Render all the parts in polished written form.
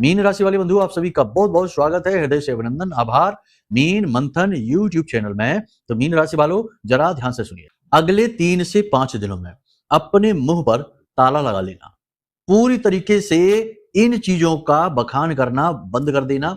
Mean राशि वाले बंधु, आप सभी का बहुत बहुत स्वागत है, हृदय से अभिनंदन, आभार मीन मंथन यूट्यूब चैनल में। तो मीन राशि वालों, जरा ध्यान से सुनिए। अगले 3 से 5 दिनों में अपने मुंह पर ताला लगा लेना, पूरी तरीके से इन चीजों का बखान करना बंद कर देना।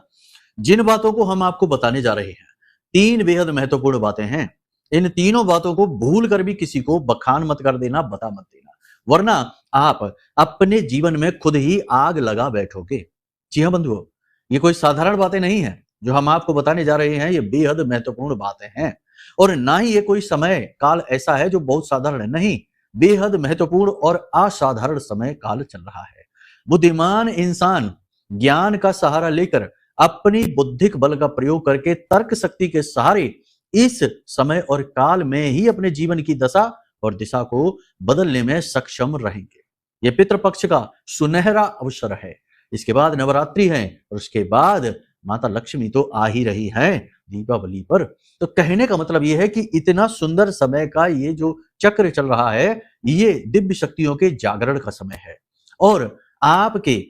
जिन बातों को हम आपको बताने जा रहे हैं, 3 बेहद महत्वपूर्ण बातें हैं। इन तीनों बातों को भूल कर भी किसी को बखान मत कर देना, बता मत देना, वरना आप अपने जीवन में खुद ही आग लगा बैठोगे। जी हाँ बंधुओं, ये कोई साधारण बातें नहीं है जो हम आपको बताने जा रहे हैं, ये बेहद महत्वपूर्ण बातें हैं। और ना ही ये कोई समय काल ऐसा है जो बहुत साधारण है, नहीं, बेहद महत्वपूर्ण और असाधारण समय काल चल रहा है। बुद्धिमान इंसान ज्ञान का सहारा लेकर अपनी बौद्धिक बल का प्रयोग करके तर्क शक्ति के सहारे इस समय और काल में ही अपने जीवन की दशा और दिशा को बदलने में सक्षम रहेंगे। ये पितृपक्ष का सुनहरा अवसर है। इसके बाद नवरात्रि है और उसके बाद माता लक्ष्मी तो आ ही रही है दीपावली पर। तो कहने का मतलब यह है कि इतना सुंदर समय का ये जो चक्र चल रहा है, ये दिव्य शक्तियों के जागरण का समय है। और आपके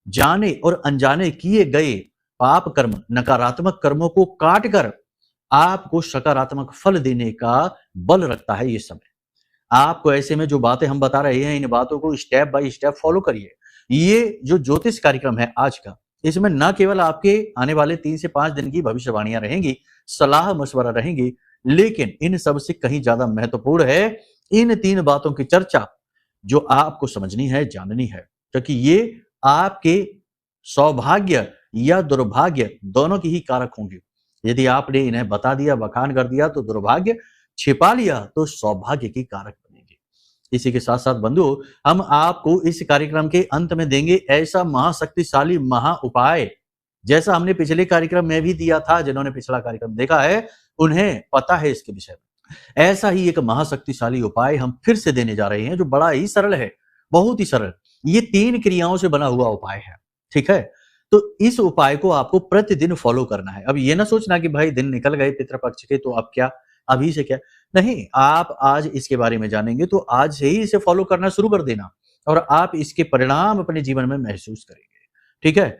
जाने और अनजाने किए गए पाप कर्म, नकारात्मक कर्मों को काट कर आपको सकारात्मक फल देने का बल रखता है ये समय। आपको ऐसे में जो बातें हम बता रहे हैं, इन बातों को स्टेप बाय स्टेप फॉलो करिए। ये जो ज्योतिष कार्यक्रम है आज का, इसमें न केवल आपके आने वाले 3 से 5 दिन की भविष्यवाणियां रहेंगी, सलाह मशवरा रहेंगी, लेकिन इन सब से कहीं ज्यादा महत्वपूर्ण है इन 3 बातों की चर्चा जो आपको समझनी है, जाननी है, क्योंकि ये आपके सौभाग्य या दुर्भाग्य दोनों की ही कारक होंगे। यदि आपने इन्हें बता दिया, बखान कर दिया तो दुर्भाग्य, छिपा लिया तो सौभाग्य की कारक बनेंगे। इसी के साथ साथ बंधुओं, हम आपको इस कार्यक्रम के अंत में देंगे ऐसा महाशक्तिशाली महा उपाय, जैसा हमने पिछले कार्यक्रम में भी दिया था। जिन्होंने पिछला कार्यक्रम देखा है उन्हें पता है इसके विषय में। ऐसा ही एक महाशक्तिशाली उपाय हम फिर से देने जा रहे हैं, जो बड़ा ही सरल है, बहुत ही सरल। ये 3 क्रियाओं से बना हुआ उपाय है, ठीक है। तो इस उपाय को आपको प्रतिदिन फॉलो करना है। अब ये ना सोचना कि भाई दिन निकल गए पितृपक्ष के, तो अब क्या, अभी से क्या, नहीं, आप आज इसके बारे में जानेंगे तो आज से ही इसे फॉलो करना शुरू कर देना और आप इसके परिणाम अपने जीवन में महसूस करेंगे, ठीक है।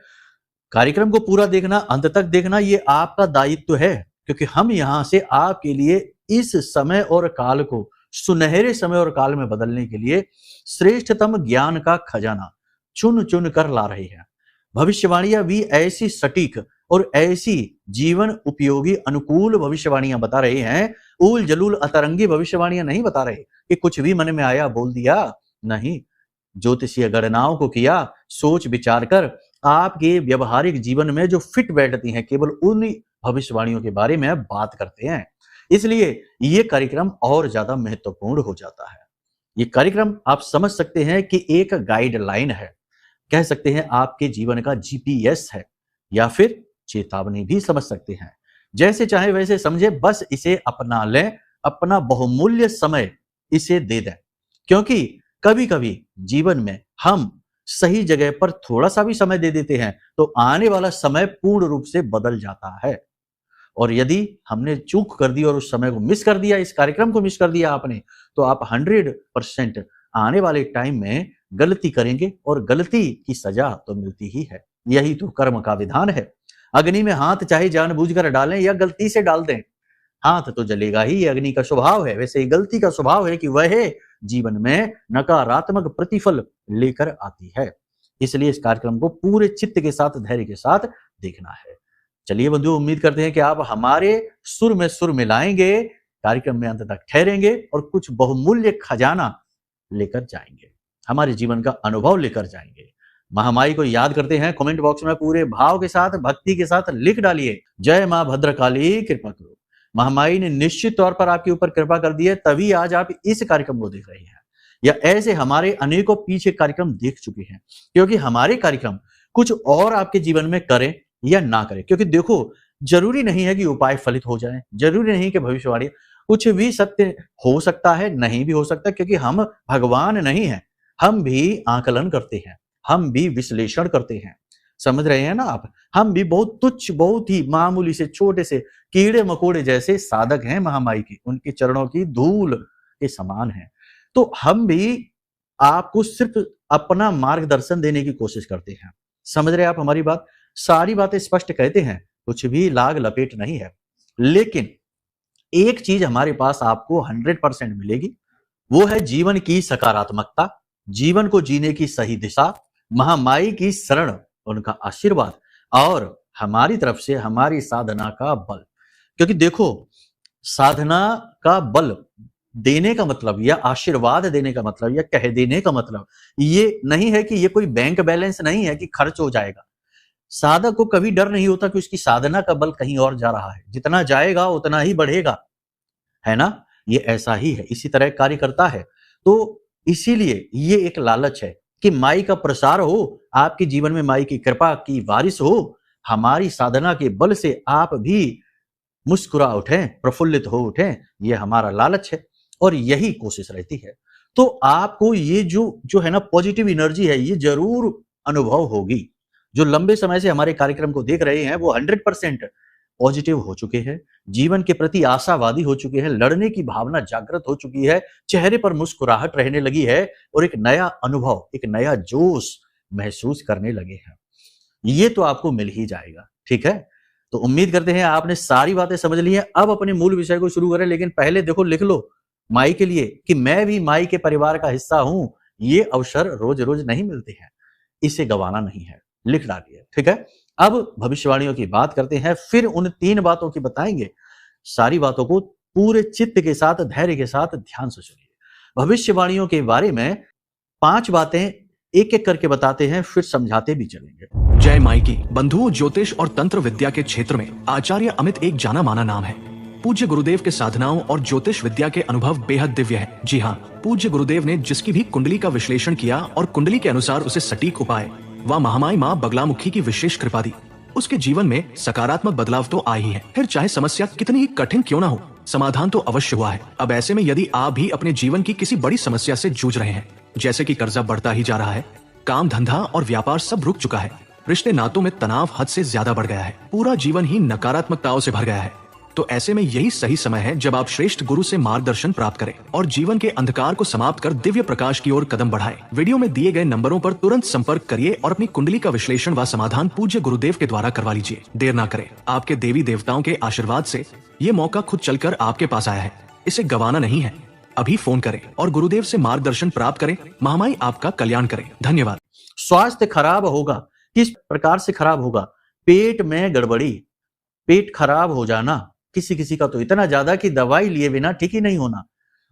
कार्यक्रम को पूरा देखना, अंत तक देखना, ये आपका दायित्व है, क्योंकि हम यहां से आपके लिए इस समय और काल को सुनहरे समय और काल में बदलने के लिए श्रेष्ठतम ज्ञान का खजाना चुन चुन कर ला रहे हैं। भविष्यवाणियां भी ऐसी सटीक और ऐसी जीवन उपयोगी अनुकूल भविष्यवाणियां बता रहे हैं। उल जलूल अतरंगी भविष्यवाणियां नहीं बता रहे कि कुछ भी मन में आया बोल दिया, नहीं, ज्योतिषीय गणनाओं को किया, सोच विचार कर आपके व्यवहारिक जीवन में जो फिट बैठती हैं, केवल उन भविष्यवाणियों के बारे में बात करते हैं। इसलिए ये कार्यक्रम और ज्यादा महत्वपूर्ण हो जाता है। ये कार्यक्रम आप समझ सकते हैं कि एक गाइडलाइन है, कह सकते हैं आपके जीवन का जीपीएस है, या फिर चेतावनी भी समझ सकते हैं। जैसे चाहे वैसे समझे, बस इसे अपना लें, अपना बहुमूल्य समय इसे दे दें। क्योंकि कभी कभी जीवन में हम सही जगह पर थोड़ा सा भी समय दे देते हैं तो आने वाला समय पूर्ण रूप से बदल जाता है। और यदि हमने चूक कर दी और उस समय को मिस कर दिया, इस कार्यक्रम को मिस कर दिया आपने, तो आप 100% आने वाले टाइम में गलती करेंगे और गलती की सजा तो मिलती ही है। यही तो कर्म का विधान है। अग्नि में हाथ चाहे जानबूझकर डालें या गलती से डाल दें, हाथ तो जलेगा ही, ये अग्नि का स्वभाव है। वैसे ही गलती का स्वभाव है कि वह जीवन में नकारात्मक प्रतिफल लेकर आती है। इसलिए इस कार्यक्रम को पूरे चित्त के साथ, धैर्य के साथ देखना है। चलिए बंधु, उम्मीद करते हैं कि आप हमारे सुर में सुर मिलाएंगे, कार्यक्रम में अंत तक ठहरेंगे और कुछ बहुमूल्य खजाना लेकर जाएंगे, हमारे जीवन का अनुभव लेकर जाएंगे। महामाई को याद करते हैं, कमेंट बॉक्स में पूरे भाव के साथ, भक्ति के साथ लिख डालिए, जय मां भद्रकाली कृपा करो। महामाई ने निश्चित तौर पर आपके ऊपर कृपा कर दी है, तभी आज आप इस कार्यक्रम को देख रहे हैं, या ऐसे हमारे अनेकों पीछे कार्यक्रम देख चुके हैं। क्योंकि हमारे कार्यक्रम कुछ और आपके जीवन में करें या ना करें, क्योंकि देखो, जरूरी नहीं है कि उपाय फलित हो जाए, जरूरी नहीं कि भविष्यवाणी, कुछ भी सत्य हो सकता है, नहीं भी हो सकता, क्योंकि हम भगवान नहीं है। हम भी आकलन करते हैं, हम भी विश्लेषण करते हैं, समझ रहे हैं ना आप। हम भी बहुत तुच्छ, बहुत ही मामूली से छोटे से कीड़े मकोड़े जैसे साधक हैं महामाई की, उनके चरणों की धूल के समान हैं। तो हम भी आपको सिर्फ अपना मार्गदर्शन देने की कोशिश करते हैं, समझ रहे आप हमारी बात? सारी बातें स्पष्ट कहते हैं, कुछ भी लाग लपेट नहीं है। लेकिन एक चीज हमारे पास आपको 100% मिलेगी, वो है जीवन की सकारात्मकता, जीवन को जीने की सही दिशा, महामाई की शरण, उनका आशीर्वाद और हमारी तरफ से हमारी साधना का बल। क्योंकि देखो, साधना का बल देने का मतलब या आशीर्वाद देने का मतलब या कह देने का मतलब ये नहीं है कि ये कोई बैंक बैलेंस नहीं है कि खर्च हो जाएगा। साधक को कभी डर नहीं होता कि उसकी साधना का बल कहीं और जा रहा है, जितना जाएगा उतना ही बढ़ेगा, है ना? ये ऐसा ही है, इसी तरह कार्य करता है। तो इसीलिए ये एक लालच है कि माई का प्रसार हो, आपके जीवन में माई की कृपा की बारिश हो, हमारी साधना के बल से आप भी मुस्कुरा उठें, प्रफुल्लित हो उठें, ये हमारा लालच है और यही कोशिश रहती है। तो आपको ये जो है ना पॉजिटिव एनर्जी है, ये जरूर अनुभव होगी। जो लंबे समय से हमारे कार्यक्रम को देख रहे हैं वो 100% पॉजिटिव हो चुके हैं, जीवन के प्रति आशावादी हो चुके हैं, लड़ने की भावना जागृत हो चुकी है, चेहरे पर मुस्कुराहट रहने लगी है और एक नया अनुभव, एक नया जोश महसूस करने लगे हैं। ये तो आपको मिल ही जाएगा, ठीक है? तो उम्मीद करते हैं आपने सारी बातें समझ ली हैं। अब अपने मूल विषय को शुरू करें, लेकिन पहले देखो, लिख लो माई के लिए कि मैं भी माई के परिवार का हिस्सा हूं। ये अवसर रोज रोज नहीं मिलते हैं, इसे गंवाना नहीं है, लिख डालिए, ठीक है? अब भविष्यवाणियों की बात करते हैं, फिर उन 3 बातों की बताएंगे। सारी बातों को पूरे चित्त के साथ, धैर्य के साथ ध्यान से सुनिए। भविष्यवाणियों के बारे में 5 बातें एक एक करके बताते हैं, फिर समझाते भी चलेंगे। जय माई की। बंधुओं, ज्योतिष और तंत्र विद्या के क्षेत्र में आचार्य अमित एक जाना माना नाम है। पूज्य गुरुदेव के साधनाओं और ज्योतिष विद्या के अनुभव बेहद दिव्य है। जी हाँ, पूज्य गुरुदेव ने जिसकी भी कुंडली का विश्लेषण किया और कुंडली के अनुसार उसे सटीक उपाय व महामाई माँ बगलामुखी की विशेष कृपा दी, उसके जीवन में सकारात्मक बदलाव तो आए ही है। फिर चाहे समस्या कितनी ही कठिन क्यों ना हो, समाधान तो अवश्य हुआ है। अब ऐसे में यदि आप भी अपने जीवन की किसी बड़ी समस्या से जूझ रहे हैं, जैसे कि कर्जा बढ़ता ही जा रहा है, काम धंधा और व्यापार सब रुक चुका है, रिश्ते नातों में तनाव हद से ज्यादा बढ़ गया है, पूरा जीवन ही नकारात्मकताओं से भर गया है, तो ऐसे में यही सही समय है जब आप श्रेष्ठ गुरु से मार्गदर्शन प्राप्त करें और जीवन के अंधकार को समाप्त कर दिव्य प्रकाश की ओर कदम बढ़ाएं। वीडियो में दिए गए नंबरों पर तुरंत संपर्क करिए और अपनी कुंडली का विश्लेषण व समाधान पूज्य गुरुदेव के द्वारा करवा लीजिए। देर ना करें, आपके देवी देवताओं के आशीर्वाद से ये मौका खुद चलकर आपके पास आया है, इसे गंवाना नहीं है। अभी फोन करें और गुरुदेव से मार्गदर्शन प्राप्त करें। महामाई आपका कल्याण करें। धन्यवाद। स्वास्थ्य खराब होगा, किस प्रकार से खराब होगा? पेट में गड़बड़ी, पेट खराब हो जाना, किसी किसी का तो इतना ज्यादा कि दवाई लिए बिना ठीक ही नहीं होना।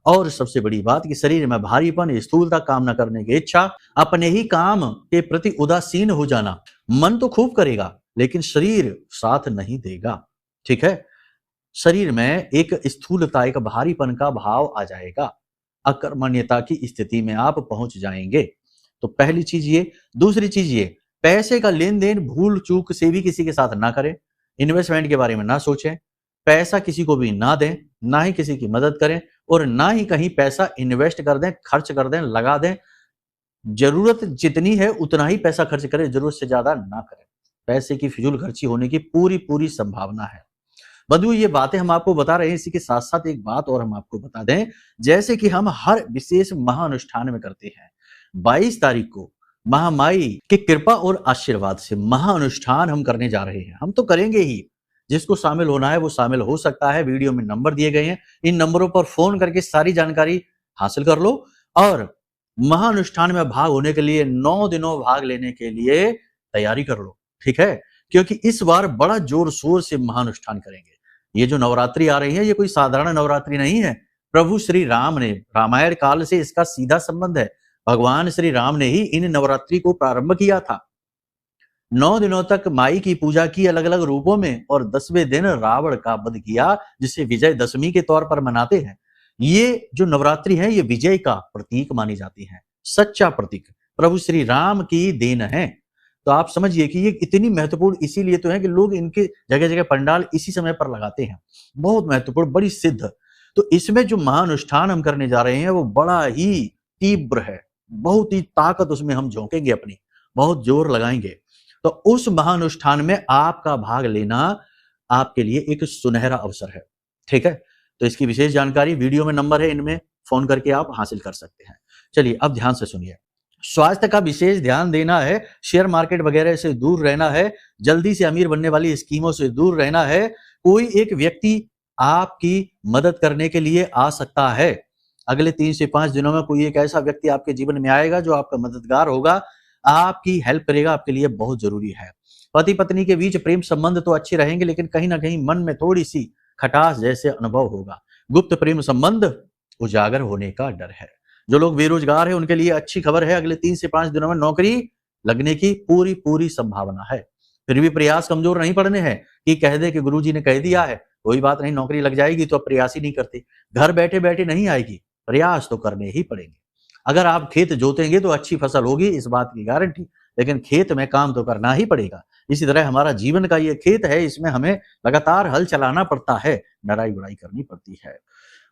और सबसे बड़ी बात कि शरीर में भारीपन, स्थूलता, काम न करने की इच्छा, अपने ही काम के प्रति उदासीन हो जाना। मन तो खूब करेगा लेकिन शरीर साथ नहीं देगा, ठीक है? शरीर में एक स्थूलता, एक भारीपन का भाव आ जाएगा, अकर्मण्यता की स्थिति में आप पहुंच जाएंगे। तो पहली चीज ये। दूसरी चीज ये, पैसे का लेन देन भूल चूक से भी किसी के साथ ना करें, इन्वेस्टमेंट के बारे में ना सोचें, पैसा किसी को भी ना दें, ना ही किसी की मदद करें और ना ही कहीं पैसा इन्वेस्ट कर दें, खर्च कर दें, लगा दें। जरूरत जितनी है उतना ही पैसा खर्च करें, जरूरत से ज्यादा ना करें। पैसे की फिजूल खर्ची होने की पूरी पूरी संभावना है। बंधु, ये बातें हम आपको बता रहे हैं, इसी के साथ साथ एक बात और हम आपको बता दें, जैसे कि हम हर विशेष महाअनुष्ठान में करते हैं, 22 तारीख को महामाई की कृपा और आशीर्वाद से महाअनुष्ठान हम करने जा रहे हैं। हम तो करेंगे ही, जिसको शामिल होना है वो शामिल हो सकता है। वीडियो में नंबर दिए गए हैं, इन नंबरों पर फोन करके सारी जानकारी हासिल कर लो और महाअनुष्ठान में भाग होने के लिए, 9 दिनों भाग लेने के लिए तैयारी कर लो, ठीक है? क्योंकि इस बार बड़ा जोर शोर से महाअनुष्ठान करेंगे। ये जो नवरात्रि आ रही है, ये कोई साधारण नवरात्रि नहीं है। प्रभु श्री राम ने, रामायण काल से इसका सीधा संबंध है। भगवान श्री राम ने ही इन नवरात्रि को प्रारंभ किया था। 9 दिनों तक माई की पूजा की अलग अलग रूपों में और 10वें दिन रावण का वध किया, जिसे विजयदशमी के तौर पर मनाते हैं। ये जो नवरात्रि है, ये विजय का प्रतीक मानी जाती है, सच्चा प्रतीक प्रभु श्री राम की देन है। तो आप समझिए कि ये इतनी महत्वपूर्ण इसीलिए तो है कि लोग इनके जगह जगह पंडाल इसी समय पर लगाते हैं। बहुत महत्वपूर्ण, बड़ी सिद्ध। तो इसमें जो महाअनुष्ठान हम करने जा रहे हैं वो बड़ा ही तीव्र है, बहुत ही ताकत उसमें हम झोंकेंगे अपनी, बहुत जोर लगाएंगे। तो उस महाअनुष्ठान में आपका भाग लेना आपके लिए एक सुनहरा अवसर है, ठीक है? तो इसकी विशेष जानकारी वीडियो में नंबर है, इनमें फोन करके आप हासिल कर सकते हैं। चलिए अब ध्यान से सुनिए। स्वास्थ्य का विशेष ध्यान देना है, शेयर मार्केट वगैरह से दूर रहना है, जल्दी से अमीर बनने वाली स्कीमों से दूर रहना है। कोई एक व्यक्ति आपकी मदद करने के लिए आ सकता है। अगले 3 से 5 दिनों में कोई एक ऐसा व्यक्ति आपके जीवन में आएगा जो आपका मददगार होगा, आपकी हेल्प करेगा, आपके लिए बहुत जरूरी है। पति पत्नी के बीच प्रेम संबंध तो अच्छे रहेंगे, लेकिन कहीं ना कहीं मन में थोड़ी सी खटास जैसे अनुभव होगा। गुप्त प्रेम संबंध उजागर होने का डर है। जो लोग बेरोजगार हैं उनके लिए अच्छी खबर है, अगले 3 से 5 दिनों में नौकरी लगने की पूरी संभावना है। फिर भी प्रयास कमजोर नहीं पड़ने हैं कि कह दे कि गुरुजी ने कह दिया है, कोई बात नहीं, नौकरी लग जाएगी, तो अब प्रयास ही नहीं करते। घर बैठे बैठे नहीं आएगी, प्रयास तो करने ही पड़ेंगे। अगर आप खेत जोतेंगे तो अच्छी फसल होगी, इस बात की गारंटी, लेकिन खेत में काम तो करना ही पड़ेगा। इसी तरह हमारा जीवन का ये खेत है, इसमें हमें लगातार हल चलाना पड़ता है, लड़ाई बुड़ाई करनी पड़ती है।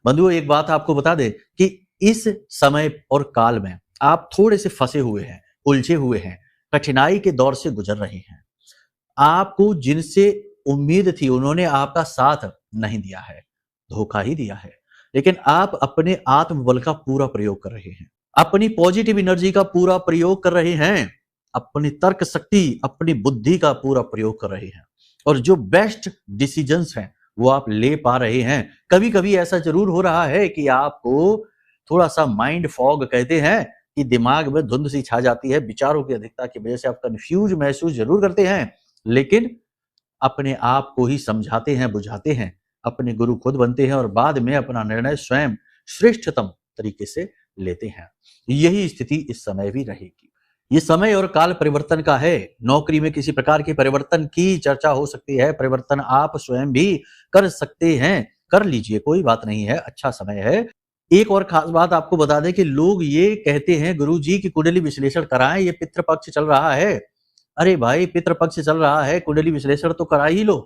बंधुओं, एक बात आपको बता दें कि इस समय और काल में आप थोड़े से फंसे हुए हैं, उलझे हुए हैं, कठिनाई के दौर से गुजर रहे हैं। आपको जिनसे उम्मीद थी उन्होंने आपका साथ नहीं दिया है, धोखा ही दिया है, लेकिन आप अपने आत्मबल का पूरा प्रयोग कर रहे हैं, अपनी पॉजिटिव एनर्जी का पूरा प्रयोग कर रहे हैं, अपनी तर्क शक्ति, अपनी बुद्धि का पूरा प्रयोग कर रहे हैं, और जो बेस्ट डिसीजंस हैं वो आप ले पा रहे हैं। कभी कभी ऐसा जरूर हो रहा है कि आपको थोड़ा सा माइंड फॉग कहते हैं कि दिमाग में धुंध सी छा जाती है, विचारों की अधिकता की वजह से आप कंफ्यूज महसूस जरूर करते हैं, लेकिन अपने आप को ही समझाते हैं, बुझाते हैं, अपने गुरु खुद बनते हैं और बाद में अपना निर्णय स्वयं श्रेष्ठतम तरीके से लेते हैं। यही स्थिति इस समय भी रहेगी। ये समय और काल परिवर्तन का है। नौकरी में किसी प्रकार के परिवर्तन की चर्चा हो सकती है, परिवर्तन आप स्वयं भी कर सकते हैं, कर लीजिए, कोई बात नहीं है, अच्छा समय है। एक और खास बात आपको बता दें कि लोग ये कहते हैं गुरुजी की कुंडली विश्लेषण कराएं, ये पितृपक्ष चल रहा है। अरे भाई, पितृपक्ष चल रहा है, कुंडली विश्लेषण तो करा ही लो,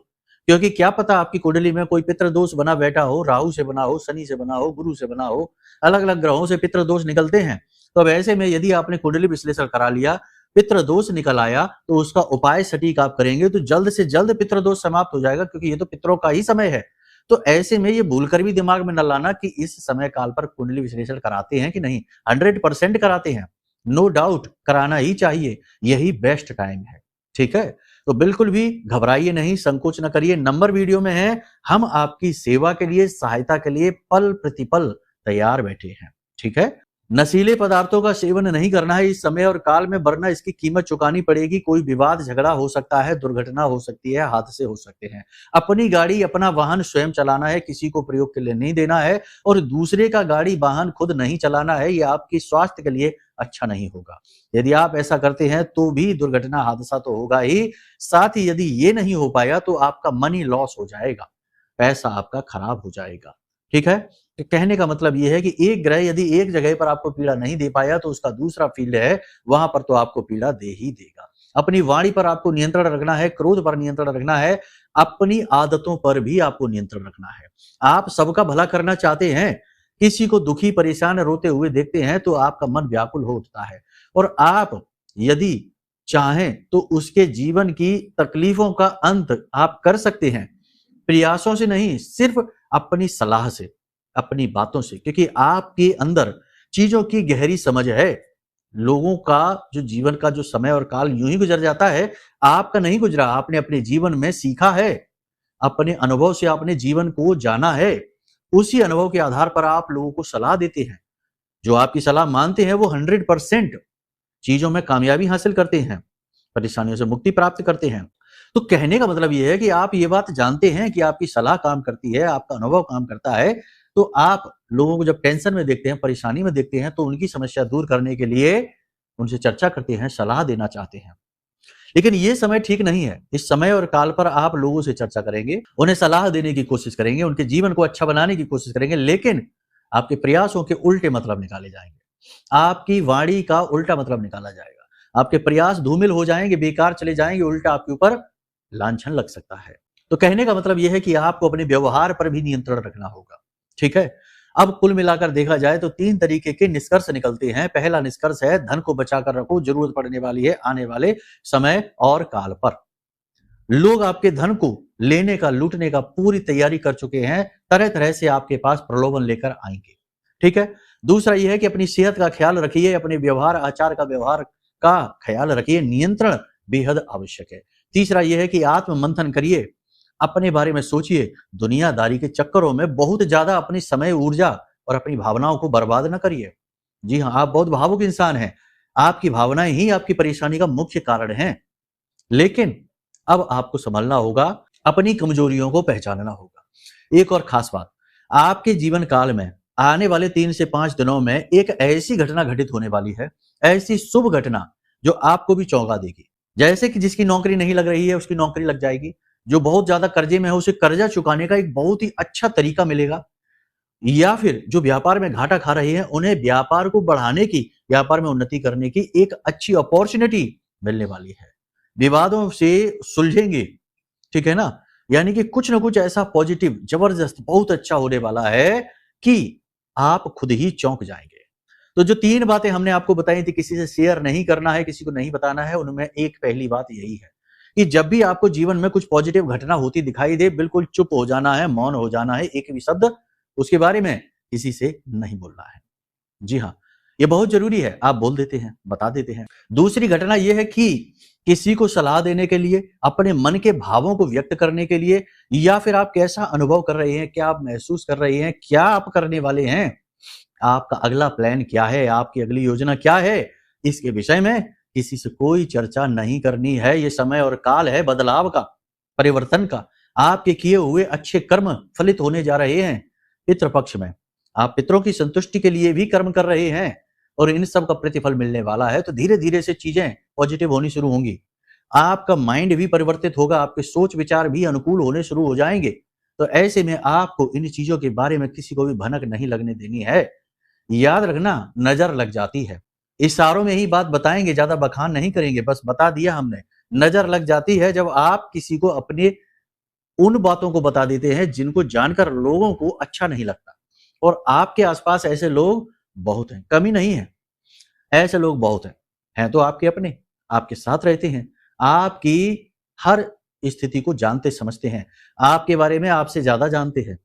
क्योंकि क्या पता आपकी कुंडली में कोई पितृ दोष बना बैठा हो, राहु से बना हो, शनि से बना हो, गुरु से बना हो, अलग अलग ग्रहों से पितृ दोष निकलते हैं। तो अब ऐसे में यदि आपने कुंडली विश्लेषण करा लिया, पितृ दोष निकल आया, तो उसका उपाय सटीक आप करेंगे तो जल्द से जल्द पितृ दोष समाप्त हो जाएगा, क्योंकि ये तो पितरों का ही समय है। तो ऐसे में ये भूलकर भी दिमाग में न लाना कि इस समय काल पर कुंडली विश्लेषण कराते हैं कि नहीं, 100% कराते हैं, नो डाउट, कराना ही चाहिए, यही बेस्ट टाइम है। ठीक है, तो बिल्कुल भी घबराइए नहीं, संकोच न करिए। नंबर वीडियो में है, हम आपकी सेवा के लिए, सहायता के लिए पल प्रतिपल तैयार बैठे हैं। ठीक है, नशीले पदार्थों का सेवन नहीं करना है इस समय और काल में, वरना इसकी कीमत चुकानी पड़ेगी। कोई विवाद झगड़ा हो सकता है, दुर्घटना हो सकती है, हादसे हो सकते हैं। अपनी गाड़ी, अपना वाहन स्वयं चलाना है, किसी को प्रयोग के लिए नहीं देना है, और दूसरे का गाड़ी वाहन खुद नहीं चलाना है, ये आपकी स्वास्थ्य के लिए अच्छा नहीं होगा। यदि आप ऐसा करते हैं तो भी दुर्घटना, हादसा तो होगा ही, साथ ही यदि ये नहीं हो पाया तो आपका मनी लॉस हो जाएगा, पैसा आपका खराब हो जाएगा। ठीक है, तो कहने का मतलब यह है कि एक ग्रह यदि एक जगह पर आपको पीड़ा नहीं दे पाया तो उसका दूसरा फील्ड है, वहां पर तो आपको पीड़ा दे ही देगा। अपनी वाणी पर आपको नियंत्रण रखना है, क्रोध पर नियंत्रण रखना है, अपनी आदतों पर भी आपको नियंत्रण रखना है। आप सबका भला करना चाहते हैं, किसी को दुखी, परेशान, रोते हुए देखते हैं तो आपका मन व्याकुल हो उठता है, और आप यदि चाहें तो उसके जीवन की तकलीफों का अंत आप कर सकते हैं, प्रयासों से नहीं, सिर्फ अपनी सलाह से, अपनी बातों से, क्योंकि आपके अंदर चीजों की गहरी समझ है। लोगों का जो जीवन का जो समय और काल यूं ही गुजर जाता है, आपका नहीं गुजरा, आपने अपने जीवन में सीखा है, अपने अनुभव से आपने जीवन को जाना है, उसी अनुभव के आधार पर आप लोगों को सलाह देते हैं। जो आपकी सलाह मानते हैं वो 100% चीजों में कामयाबी हासिल करते हैं, परेशानियों से मुक्ति प्राप्त करते हैं। तो कहने का मतलब यह है कि आप ये बात जानते हैं कि आपकी सलाह काम करती है, आपका अनुभव काम करता है, तो आप लोगों को जब टेंशन में देखते हैं, परेशानी में देखते हैं, तो उनकी समस्या दूर करने के लिए उनसे चर्चा करते हैं, सलाह देना चाहते हैं। लेकिन ये समय ठीक नहीं है। इस समय और काल पर आप लोगों से चर्चा करेंगे, उन्हें सलाह देने की कोशिश करेंगे, उनके जीवन को अच्छा बनाने की कोशिश करेंगे, लेकिन आपके प्रयासों के उल्टे मतलब निकाले जाएंगे, आपकी वाणी का उल्टा मतलब निकाला जाएगा, आपके प्रयास धूमिल हो जाएंगे, बेकार चले जाएंगे, उल्टा आपके ऊपर लांछन लग सकता है। तो कहने का मतलब यह है कि आपको अपने व्यवहार पर भी नियंत्रण रखना होगा। ठीक है, अब कुल मिलाकर देखा जाए तो 3 तरीके के निष्कर्ष निकलते हैं। पहला निष्कर्ष है, धन को बचाकर रखो, जरूरत पड़ने वाली है आने वाले समय और काल पर। लोग आपके धन को लेने का, लूटने का पूरी तैयारी कर चुके हैं, तरह तरह से आपके पास प्रलोभन लेकर आएंगे। ठीक है, दूसरा यह है कि अपनी सेहत का ख्याल रखिए, अपने व्यवहार आचार का व्यवहार का ख्याल रखिए, नियंत्रण बेहद आवश्यक है। तीसरा यह है कि आत्म मंथन करिए, अपने बारे में सोचिए, दुनियादारी के चक्करों में बहुत ज्यादा अपनी समय, ऊर्जा और अपनी भावनाओं को बर्बाद न करिए। जी हाँ, आप बहुत भावुक इंसान हैं, आपकी भावनाएं ही आपकी परेशानी का मुख्य कारण हैं। लेकिन अब आपको संभलना होगा, अपनी कमजोरियों को पहचानना होगा। एक और खास बात, आपके जीवन काल में आने वाले 3 से 5 दिनों में एक ऐसी घटना घटित होने वाली है, ऐसी शुभ घटना जो आपको भी चौंका देगी। जैसे कि जिसकी नौकरी नहीं लग रही है उसकी नौकरी लग जाएगी, जो बहुत ज्यादा कर्जे में है उसे कर्जा चुकाने का एक बहुत ही अच्छा तरीका मिलेगा, या फिर जो व्यापार में घाटा खा रहे हैं उन्हें व्यापार को बढ़ाने की, व्यापार में उन्नति करने की एक अच्छी अपॉर्चुनिटी मिलने वाली है। विवादों से सुलझेंगे, ठीक है ना? यानी कि कुछ ना कुछ ऐसा पॉजिटिव, जबरदस्त, बहुत अच्छा होने वाला है कि आप खुद ही चौंक जाएंगे। तो जो 3 बातें हमने आपको बताई थी, किसी से शेयर नहीं करना है, किसी को नहीं बताना है, उनमें एक पहली बात यही है कि जब भी आपको जीवन में कुछ पॉजिटिव घटना होती दिखाई दे, बिल्कुल चुप हो जाना है, मौन हो जाना है, एक भी शब्द उसके बारे में किसी से नहीं बोलना है। जी हाँ, ये बहुत जरूरी है, आप बोल देते हैं, बता देते हैं। दूसरी घटना यह है कि किसी को सलाह देने के लिए, अपने मन के भावों को व्यक्त करने के लिए, या फिर आप कैसा अनुभव कर रहे हैं, क्या आप महसूस कर रहे हैं, क्या आप करने वाले हैं, आपका अगला प्लान क्या है, आपकी अगली योजना क्या है, इसके विषय में किसी से कोई चर्चा नहीं करनी है। ये समय और काल है बदलाव का, परिवर्तन का। आपके किए हुए अच्छे कर्म फलित होने जा रहे हैं। पितृपक्ष में आप पितरों की संतुष्टि के लिए भी कर्म कर रहे हैं और इन सब का प्रतिफल मिलने वाला है। तो धीरे धीरे से चीजें पॉजिटिव होनी शुरू होंगी, आपका माइंड भी परिवर्तित होगा, आपके सोच विचार भी अनुकूल होने शुरू हो जाएंगे। तो ऐसे में आपको इन चीजों के बारे में किसी को भी भनक नहीं लगने देनी है। याद रखना, नजर लग जाती है, इशारों में ही बात बताएंगे, ज्यादा बखान नहीं करेंगे, बस बता दिया हमने। नजर लग जाती है जब आप किसी को अपने उन बातों को बता देते हैं जिनको जानकर लोगों को अच्छा नहीं लगता। और आपके आसपास ऐसे लोग बहुत हैं, कमी नहीं है, ऐसे लोग बहुत हैं तो आपके अपने, आपके साथ रहते हैं, आपकी हर स्थिति को जानते समझते हैं, आपके बारे में आपसे ज्यादा जानते हैं।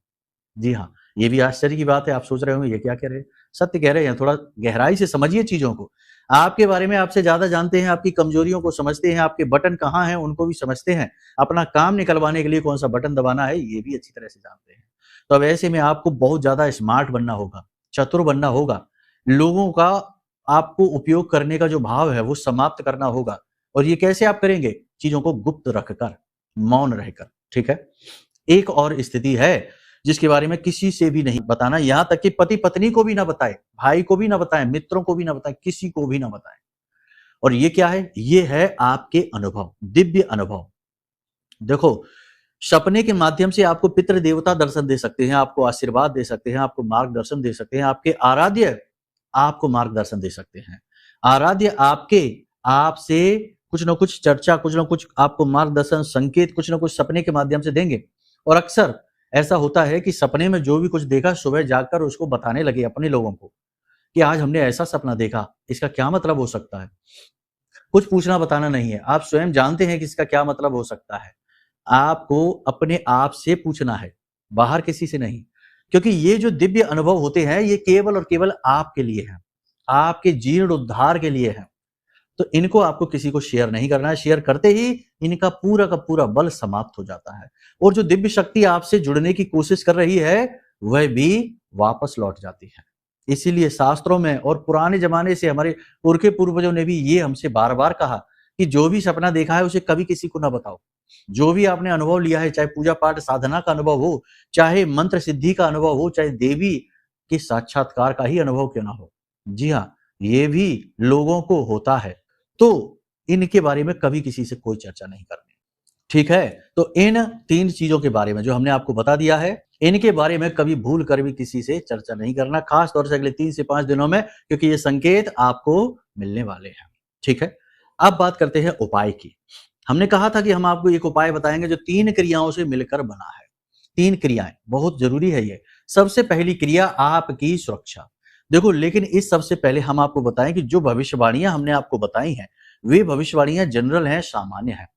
जी हाँ, ये भी आश्चर्य की बात है, आप सोच रहे होंगे ये क्या कह रहे हैं, सत्य कह रहे हैं। थोड़ा गहराई से समझिए चीजों को, आपके बारे में आपसे ज्यादा जानते हैं, आपकी कमजोरियों को समझते हैं, आपके बटन कहाँ हैं उनको भी समझते हैं, अपना काम निकलवाने के लिए कौन सा बटन दबाना है ये भी अच्छी तरह से जानते हैं। तो अब ऐसे में आपको बहुत ज्यादा स्मार्ट बनना होगा, चतुर बनना होगा, लोगों का आपको उपयोग करने का जो भाव है वो समाप्त करना होगा। और ये कैसे आप करेंगे? चीजों को गुप्त रखकर, मौन रहकर, ठीक है। एक और स्थिति है जिसके बारे में किसी से भी नहीं बताना, यहां तक कि पति पत्नी को भी ना बताए, भाई को भी ना बताएं, मित्रों को भी ना बताएं, किसी को भी ना बताएं। और ये क्या है? ये है आपके अनुभव, दिव्य अनुभव। देखो, सपने के माध्यम से आपको पितृ देवता दर्शन दे सकते हैं, आपको आशीर्वाद दे सकते हैं, आपको मार्गदर्शन दे सकते हैं, आपके आराध्य आपको मार्गदर्शन दे सकते हैं, आराध्य आपसे कुछ ना कुछ चर्चा, कुछ ना कुछ आपको मार्गदर्शन, संकेत कुछ ना कुछ सपने के माध्यम से देंगे। और अक्सर ऐसा होता है कि सपने में जो भी कुछ देखा सुबह जाकर उसको बताने लगे अपने लोगों को कि आज हमने ऐसा सपना देखा, इसका क्या मतलब हो सकता है। कुछ पूछना बताना नहीं है, आप स्वयं जानते हैं कि इसका क्या मतलब हो सकता है। आपको अपने आप से पूछना है, बाहर किसी से नहीं। क्योंकि ये जो दिव्य अनुभव होते हैं ये केवल और केवल आपके लिए हैं, आपके जीर्ण उद्धार के लिए है। तो इनको आपको किसी को शेयर नहीं करना है, शेयर करते ही इनका पूरा का पूरा बल समाप्त हो जाता है और जो दिव्य शक्ति आपसे जुड़ने की कोशिश कर रही है वह भी वापस लौट जाती है। इसीलिए शास्त्रों में और पुराने जमाने से हमारे पुरखे पूर्वजों ने भी ये हमसे बार बार कहा कि जो भी सपना देखा है उसे कभी किसी को ना बताओ। जो भी आपने अनुभव लिया है, चाहे पूजा पाठ साधना का अनुभव हो, चाहे मंत्र सिद्धि का अनुभव हो, चाहे देवी के साक्षात्कार का ही अनुभव क्यों ना हो, जी हाँ, ये भी लोगों को होता है। तो इनके बारे में कभी किसी से कोई चर्चा नहीं करनी, ठीक है। तो इन 3 चीजों के बारे में जो हमने आपको बता दिया है, इनके बारे में कभी भूल कर भी किसी से चर्चा नहीं करना, खास तौर से अगले 3 से 5 दिनों में, क्योंकि ये संकेत आपको मिलने वाले हैं, ठीक है। अब बात करते हैं उपाय की। हमने कहा था कि हम आपको एक उपाय बताएंगे जो 3 क्रियाओं से मिलकर बना है। 3 क्रियाएं बहुत जरूरी है ये। सबसे पहली क्रिया आपकी सुरक्षा। देखो, लेकिन इस सबसे पहले हम आपको बताएं कि जो भविष्यवाणियां हमने आपको बताई हैं वे भविष्यवाणियां जनरल हैं, सामान्य हैं।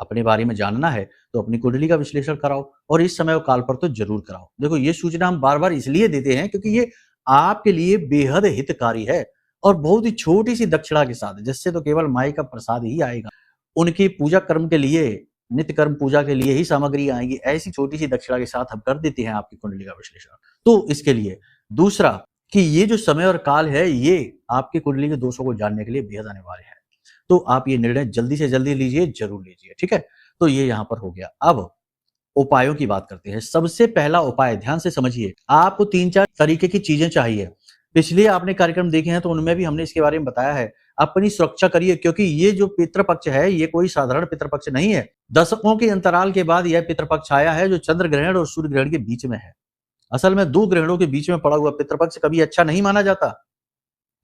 अपने बारे में जानना है तो अपनी कुंडली का विश्लेषण कराओ और इस समय और काल पर तो जरूर कराओ। देखो, ये सूचना हम बार बार इसलिए देते हैं क्योंकि ये आपके लिए बेहद हितकारी है और बहुत ही छोटी सी दक्षिणा के साथ, जिससे तो केवल माई का प्रसाद ही आएगा। उनकी पूजा कर्म के लिए, नित्य कर्म पूजा के लिए ही सामग्री आएगी। ऐसी छोटी सी दक्षिणा के साथ हम कर देते हैं आपकी कुंडली का विश्लेषण। तो इसके लिए दूसरा कि ये जो समय और काल है, ये आपकी कुंडली के दोषों को जानने के लिए बेहद अनिवार्य है। तो आप ये निर्णय जल्दी से जल्दी लीजिए, जरूर लीजिए, ठीक है। तो ये यहां पर हो गया। अब उपायों की बात करते हैं। सबसे पहला उपाय, ध्यान से समझिए, आपको 3-4 तरीके की चीजें चाहिए। पिछले आपने कार्यक्रम देखे हैं तो उनमें भी हमने इसके बारे में बताया है। अपनी सुरक्षा करिए, क्योंकि ये जो पितृपक्ष है ये कोई साधारण पितृपक्ष नहीं है। दशकों के अंतराल के बाद यह पितृपक्ष आया है, जो चंद्र ग्रहण और सूर्य ग्रहण के बीच में है। असल में 2 ग्रहणों के बीच में पड़ा हुआ पितृपक्ष कभी अच्छा नहीं माना जाता।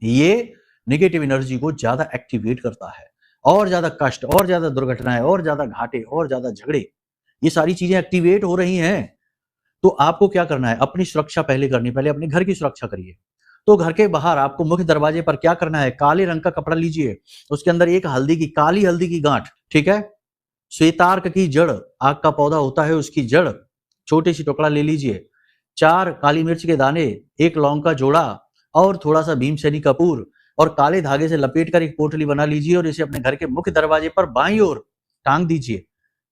ये नेगेटिव एनर्जी को ज्यादा एक्टिवेट करता है, और ज्यादा कष्ट, और ज्यादा दुर्घटनाएं, और ज्यादा घाटे, और ज्यादा झगड़े, ये सारी चीजें एक्टिवेट हो रही हैं। तो आपको क्या करना है, अपनी सुरक्षा पहले करनी, पहले अपने घर की सुरक्षा करिए। तो घर के बाहर आपको मुख्य दरवाजे पर क्या करना है, काले रंग का कपड़ा लीजिए, उसके अंदर एक काली हल्दी की गांठ, ठीक है, श्वेतार्क की जड़, आग का पौधा होता है उसकी जड़, छोटी सी टुकड़ा ले लीजिए, 4 काली मिर्च के दाने, 1 लौंग का जोड़ा और थोड़ा सा भीमसेनी कपूर, और काले धागे से लपेट कर एक पोटली बना लीजिए और इसे अपने घर के मुख्य दरवाजे पर बाईं ओर टांग दीजिए।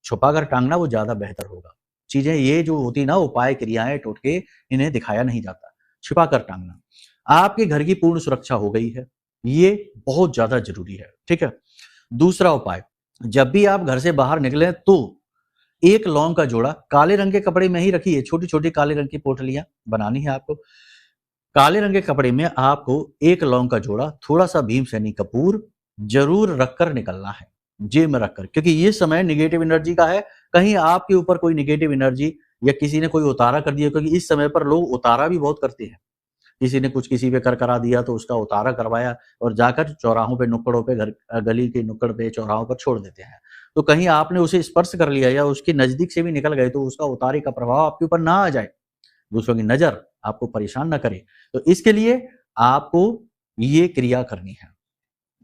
छुपाकर टांगना वो ज्यादा बेहतर होगा। चीजें ये जो होती ना, उपाय, क्रियाएं, टोटके, इन्हें दिखाया नहीं जाता, छिपाकर टांगना। आपके घर की पूर्ण सुरक्षा हो गई है, ये बहुत ज्यादा जरूरी है, ठीक है। दूसरा उपाय, जब भी आप घर से बाहर निकलें तो 1 लौंग का जोड़ा काले रंग के कपड़े में ही रखिए। छोटी छोटी काले रंग की पोटलियां बनानी है आपको। काले रंग के कपड़े में आपको 1 लौंग का जोड़ा, थोड़ा सा भीमसेनी कपूर जरूर रखकर निकलना है, जेब में रखकर, क्योंकि ये समय निगेटिव एनर्जी का है। कहीं आपके ऊपर कोई निगेटिव एनर्जी या किसी ने कोई उतारा कर दिया, क्योंकि इस समय पर लोग उतारा भी बहुत करते हैं। किसी ने कुछ किसी पे कर करा दिया तो उसका उतारा करवाया और जाकर चौराहों पे, नुक्कड़ों पे, घर गली के नुक्कड़ पे, चौराहों पर छोड़ देते हैं। तो कहीं आपने उसे स्पर्श कर लिया या उसके नजदीक से भी निकल गए तो उसका उतारे का प्रभाव आपके ऊपर ना आ जाए, दूसरों की नजर आपको परेशान ना करे। तो इसके लिए आपको ये क्रिया करनी है।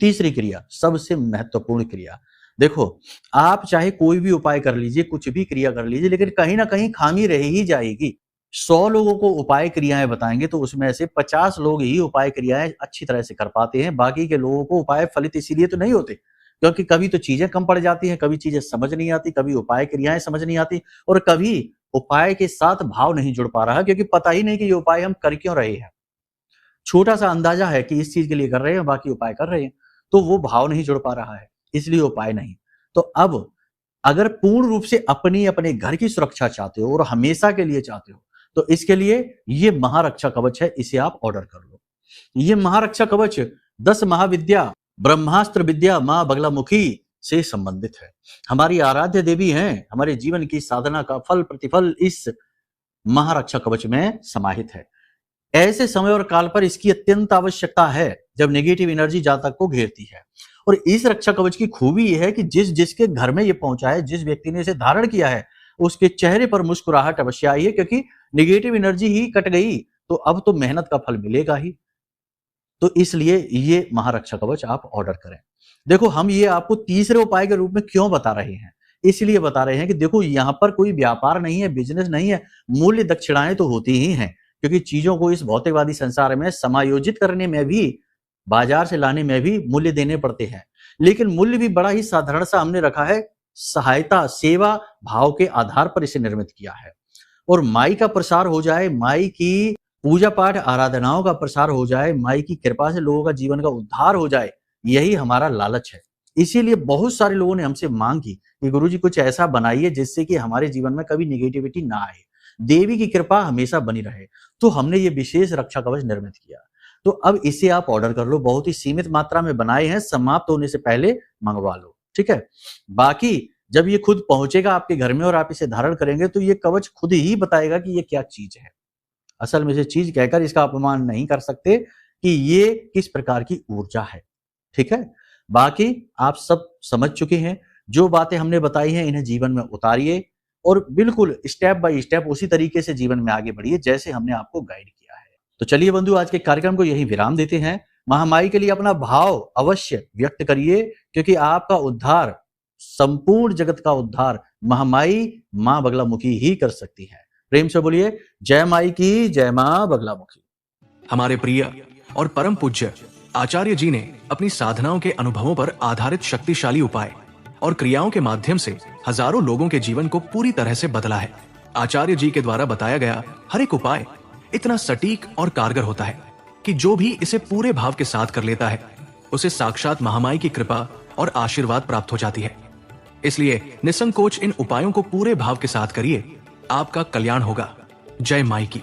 तीसरी क्रिया, सबसे महत्वपूर्ण क्रिया, देखो, आप चाहे कोई भी उपाय कर लीजिए, कुछ भी क्रिया कर लीजिए, लेकिन कहीं ना कहीं खामी रह ही जाएगी। 100 लोगों को उपाय क्रियाएं बताएंगे तो उसमें से 50 लोग ही उपाय क्रियाएं अच्छी तरह से कर पाते हैं। बाकी के लोगों को उपाय फलित इसीलिए तो नहीं होते क्योंकि कभी तो चीजें कम पड़ जाती हैं, कभी चीजें समझ नहीं आती, कभी उपाय क्रियाएं समझ नहीं आती, और कभी उपाय के साथ भाव नहीं जुड़ पा रहा, क्योंकि पता ही नहीं कि ये उपाय हम कर क्यों रहे हैं। छोटा सा अंदाजा है कि इस चीज के लिए कर रहे हैं, बाकी उपाय कर रहे हैं, तो वो भाव नहीं जुड़ पा रहा है, इसलिए उपाय नहीं। तो अब अगर पूर्ण रूप से अपने घर की सुरक्षा चाहते हो और हमेशा के लिए चाहते हो, तो इसके लिए ये महारक्षा कवच है, इसे आप ऑर्डर कर लो। ये महारक्षा कवच 10 महाविद्या ब्रह्मास्त्र विद्या मां बगलामुखी से संबंधित है। हमारी आराध्य देवी हैं, हमारे जीवन की साधना का फल प्रतिफल इस महारक्षा कवच में समाहित है। ऐसे समय और काल पर इसकी अत्यंत आवश्यकता है जब नेगेटिव एनर्जी जातक को घेरती है। और इस रक्षा कवच की खूबी यह है कि जिसके घर में ये पहुंचा है, जिस व्यक्ति ने इसे धारण किया है, उसके चेहरे पर मुस्कुराहट अवश्य आई है, क्योंकि नेगेटिव एनर्जी ही कट गई तो अब तो मेहनत का फल मिलेगा ही। तो इसलिए ये महारक्षा कवच आप ऑर्डर करें। देखो, हम ये आपको तीसरे उपाय के रूप में क्यों बता रहे हैं, इसलिए बता रहे हैं कि देखो, यहां पर कोई व्यापार नहीं है, बिजनेस नहीं है, मूल्य दक्षिणाएं तो होती ही हैं, क्योंकि चीजों को इस भौतिकवादी संसार में समायोजित करने में भी, बाजार से लाने में भी मूल्य देने पड़ते हैं। लेकिन मूल्य भी बड़ा ही साधारण सा हमने रखा है, सहायता, सेवा भाव के आधार पर इसे निर्मित किया है। और माई का प्रसार हो जाए, माई की पूजा पाठ आराधनाओं का प्रसार हो जाए, माई की कृपा से लोगों का जीवन का उद्धार हो जाए, यही हमारा लालच है। इसीलिए बहुत सारे लोगों ने हमसे मांग की कि गुरुजी कुछ ऐसा बनाइए जिससे कि हमारे जीवन में कभी निगेटिविटी ना आए, देवी की कृपा हमेशा बनी रहे। तो हमने ये विशेष रक्षा कवच निर्मित किया। तो अब इसे आप ऑर्डर कर लो, बहुत ही सीमित मात्रा में बनाए हैं, समाप्त होने से पहले मंगवा लो, ठीक है। बाकी जब ये खुद पहुंचेगा आपके घर में और आप इसे धारण करेंगे तो ये कवच खुद ही बताएगा कि ये क्या चीज है। असल में से चीज कहकर इसका अपमान नहीं कर सकते कि ये किस प्रकार की ऊर्जा है, ठीक है। बाकी आप सब समझ चुके हैं, जो बातें हमने बताई हैं इन्हें जीवन में उतारिए और बिल्कुल स्टेप बाय स्टेप उसी तरीके से जीवन में आगे बढ़िए जैसे हमने आपको गाइड किया है। तो चलिए बंधु, आज के कार्यक्रम को यही विराम देते हैं। महामाई के लिए अपना भाव अवश्य व्यक्त करिए, क्योंकि आपका उद्धार, संपूर्ण जगत का उद्धार महामाई मां बगलामुखी ही कर सकती है। प्रेम से बोलिए, जय माई की, जय मां बगलामुखी। हमारे प्रिय और परम पूज्य आचार्य जी ने अपनी साधनाओं के अनुभवों पर आधारित शक्तिशाली उपाय और क्रियाओं के माध्यम से हजारों लोगों के जीवन को पूरी तरह से बदला है। आचार्य जी के द्वारा बताया गया हर एक उपाय इतना सटीक और कारगर होता है कि जो भी इसे पूरे भाव के साथ कर लेता है उसे साक्षात महामाई की कृपा और आशीर्वाद प्राप्त हो जाती है। इसलिए निसंकोच इन उपायों को पूरे भाव के साथ करिए, आपका कल्याण होगा। जय माई की।